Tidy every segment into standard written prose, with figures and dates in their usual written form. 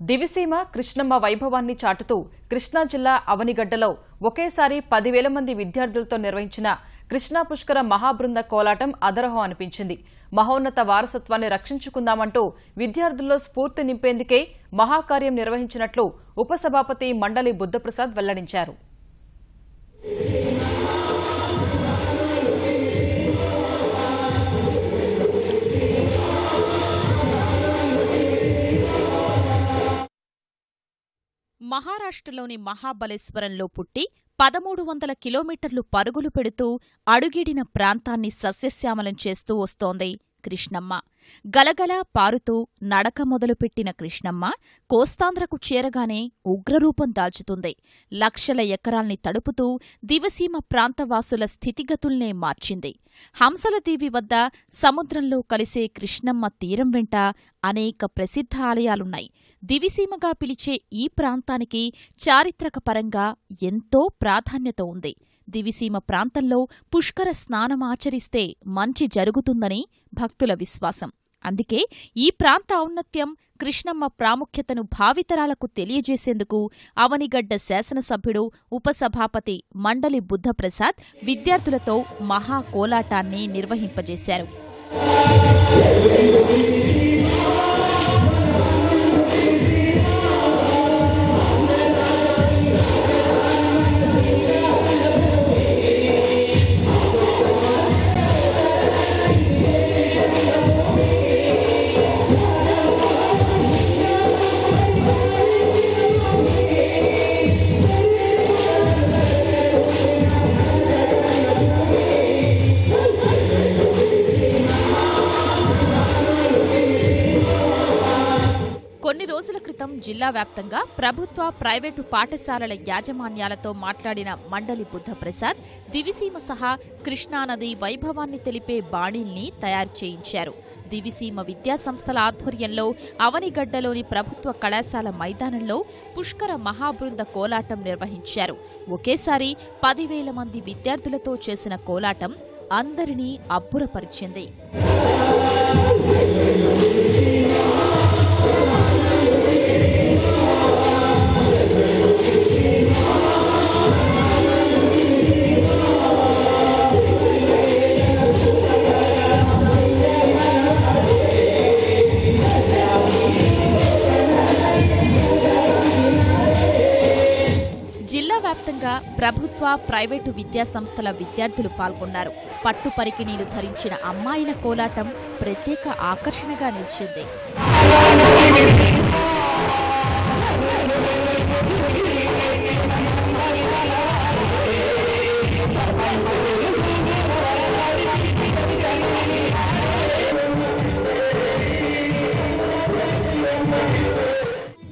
దివిసీమ కృష్ణమ్మ వైభవాన్ని చాటుతూ కృష్ణా జిల్లా అవనిగడ్డలో ఒకేసారి 10,000 మంది విద్యార్థులతో నిర్వహించిన కృష్ణా పుష్కర మహాబృంద కోలాటం అదరహం అనిపించింది. మహోన్నత వారసత్వాన్ని రక్షించుకుందామంటూ విద్యార్థుల్లో స్ఫూర్తి నింపేందుకే మహాకార్యం నిర్వహించినట్లు ఉపసభాపతి మండలి బుద్ధప్రసాద్ వెల్లడించారు. మహారాష్ట్రలోని మహాబలేశ్వరంలో పుట్టి 1300 కిలోమీటర్లు పరుగులు పెడుతూ అడుగిడిన ప్రాంతాన్ని సస్యశ్యామలం చేస్తూ వస్తోంది కృష్ణమ్మ. గలగలా పారుతూ నడక మొదలుపెట్టిన కృష్ణమ్మ కోస్తాంధ్రకు చేరగానే ఉగ్రరూపం దాల్చుతుంది. లక్షల ఎకరాల్ని తడుపుతూ దివసీమ ప్రాంతవాసుల స్థితిగతుల్నే మార్చింది. హంసలదీవి వద్ద సముద్రంలో కలిసే కృష్ణమ్మ తీరం వెంట అనేక ప్రసిద్ధ ఆలయాలున్నాయి. దివిసీమగా పిలిచే ఈ ప్రాంతానికి చారిత్రక పరంగా ఎంతో ప్రాధాన్యత ఉంది. దివిసీమ ప్రాంతంలో పుష్కర స్నానమాచరిస్తే మంచి జరుగుతుందని భక్తుల విశ్వాసం. అందుకే ఈ ప్రాంత ఔన్నత్యం, కృష్ణమ్మ ప్రాముఖ్యతను భావితరాలకు తెలియజేసేందుకు అవనిగడ్డ శాసనసభ్యుడు ఉపసభాపతి మండలి బుద్ధప్రసాద్ విద్యార్థులతో మహా కోలాటాన్ని నిర్వహింపజేశారు. కొన్ని రోజుల క్రితం జిల్లా వ్యాప్తంగా ప్రభుత్వ, ప్రైవేటు పాఠశాలల యాజమాన్యాలతో మాట్లాడిన మండలి బుద్ధప్రసాద్ దివిసీమ సహా కృష్ణానది వైభవాన్ని తెలిపే బాణీల్ని తయారు చేయించారు. దివిసీమ విద్యాసంస్థల ఆధ్వర్యంలో అవనిగడ్డలోని ప్రభుత్వ కళాశాల మైదానంలో పుష్కర మహాబృంద కోలాటం నిర్వహించారు. ఒకేసారి 10,000 మంది విద్యార్థులతో చేసిన కోలాటం అందరినీ అబ్బురపరిచింది. జిల్లా వ్యాప్తంగా ప్రభుత్వ, ప్రైవేటు విద్యాసంస్థల విద్యార్థులు పాల్గొన్నారు. పట్టు పరికిణీలు ధరించిన అమ్మాయిల కోలాటం ప్రత్యేక ఆకర్షణగా నిలిచింది.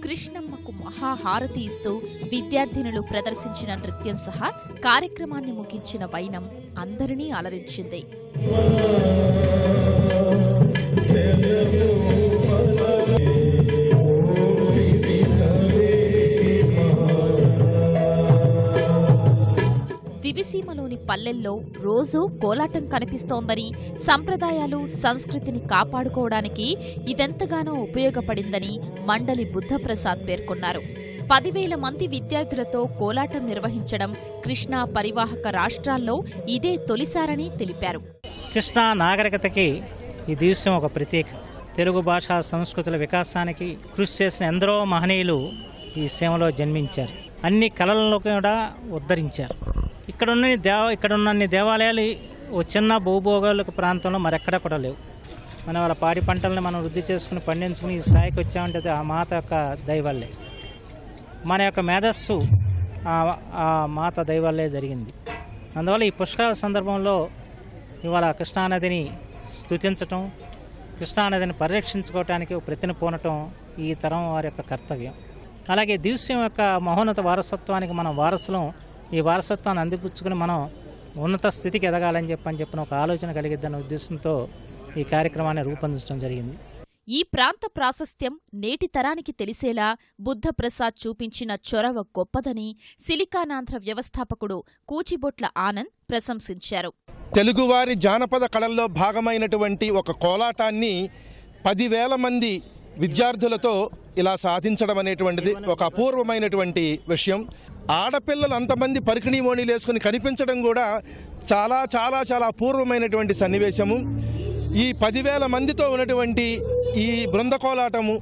కృష్ణమ్మకు మహాహారతి ఇస్తూ విద్యార్థినులు ప్రదర్శించిన నృత్యం సహా కార్యక్రమాన్ని ముగించిన వైనం అందరినీ అలరించింది. దివిసీమలోని పల్లెల్లో రోజూ కోలాటం కనిపిస్తోందని, సంప్రదాయాలు, సంస్కృతిని కాపాడుకోవడానికి ఇదెంతగానో ఉపయోగపడిందని మండలి బుద్ధప్రసాద్ పేర్కొన్నారు. 10,000 మంది విద్యార్థులతో కోలాటం నిర్వహించడం కృష్ణా పరివాహక రాష్ట్రాల్లో ఇదే తొలిసారని తెలిపారు. కృష్ణా నాగరికతకి ఈ దివసం ఒక ప్రత్యేక. తెలుగు భాషా సంస్కృతుల వికాసానికి కృషి చేసిన ఎందరో మహనీయులు ఈ సేవలో జన్మించారు. అన్ని కళలను కూడా ఉద్ధరించారు. ఇక్కడున్న దేవాలయాలు ఓ చిన్న భూభౌగోళిక ప్రాంతంలో మరెక్కడ కూడా లేవు. మన వాళ్ళ పాడి పంటలను మనం వృద్ధి చేసుకుని పండించుకుని ఈ స్థాయికి వచ్చామంటే ఆ మాత యొక్క దయవల్లే. మన యొక్క మేధస్సు ఆ మాత దయవల్లే జరిగింది. అందువల్ల ఈ పుష్కరాల సందర్భంలో ఇవాళ కృష్ణానదిని స్తుతించటం, కృష్ణానదిని పరిరక్షించుకోవటానికి ప్రతిన పూనటం ఈ తరం వారి యొక్క కర్తవ్యం. అలాగే దివసం యొక్క మహోన్నత వారసత్వానికి మనం వారసులం. ఈ వారసత్వాన్ని అందిపుచ్చుకుని మనం ఉన్నత స్థితికి ఎదగాలని చెప్పిన ఒక ఆలోచన కలిగిద్దన్న ఉద్దేశంతో ఈ కార్యక్రమాన్ని రూపొందించడం జరిగింది. ఈ ప్రాంత ప్రాశస్త్యం నేటి తరానికి తెలిసేలా బుద్ధప్రసాద్ చూపించిన చొరవ గొప్పదని సిలికానాంధ్ర వ్యవస్థాపకుడు కూచిబొట్ల ఆనంద్ ప్రశంసించారు. తెలుగువారి జానపద కళల్లో భాగమైనటువంటి ఒక కోలాటాన్ని 10,000 మంది విద్యార్థులతో ఇలా సాధించడం అనేటువంటిది ఒక అపూర్వమైనటువంటి విషయం. ఆడపిల్లలు అంతమంది పరికిణీ మోణీలు వేసుకుని కనిపించడం కూడా చాలా చాలా చాలా అపూర్వమైనటువంటి సన్నివేశము. ఈ 10,000 మందితో ఉన్నటువంటి ఈ బృంద కోలాటము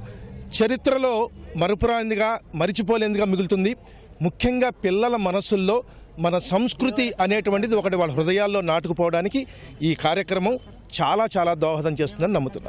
చరిత్రలో మరుపురానిదిగా మరిచిపోలేనిదిగా మిగులుతుంది. ముఖ్యంగా పిల్లల మనసుల్లో మన సంస్కృతి అనేటువంటిది ఒకటి వాళ్ళ హృదయాల్లో నాటుకుపోవడానికి ఈ కార్యక్రమం చాలా చాలా దోహదం చేస్తుందని నమ్ముతున్నాను.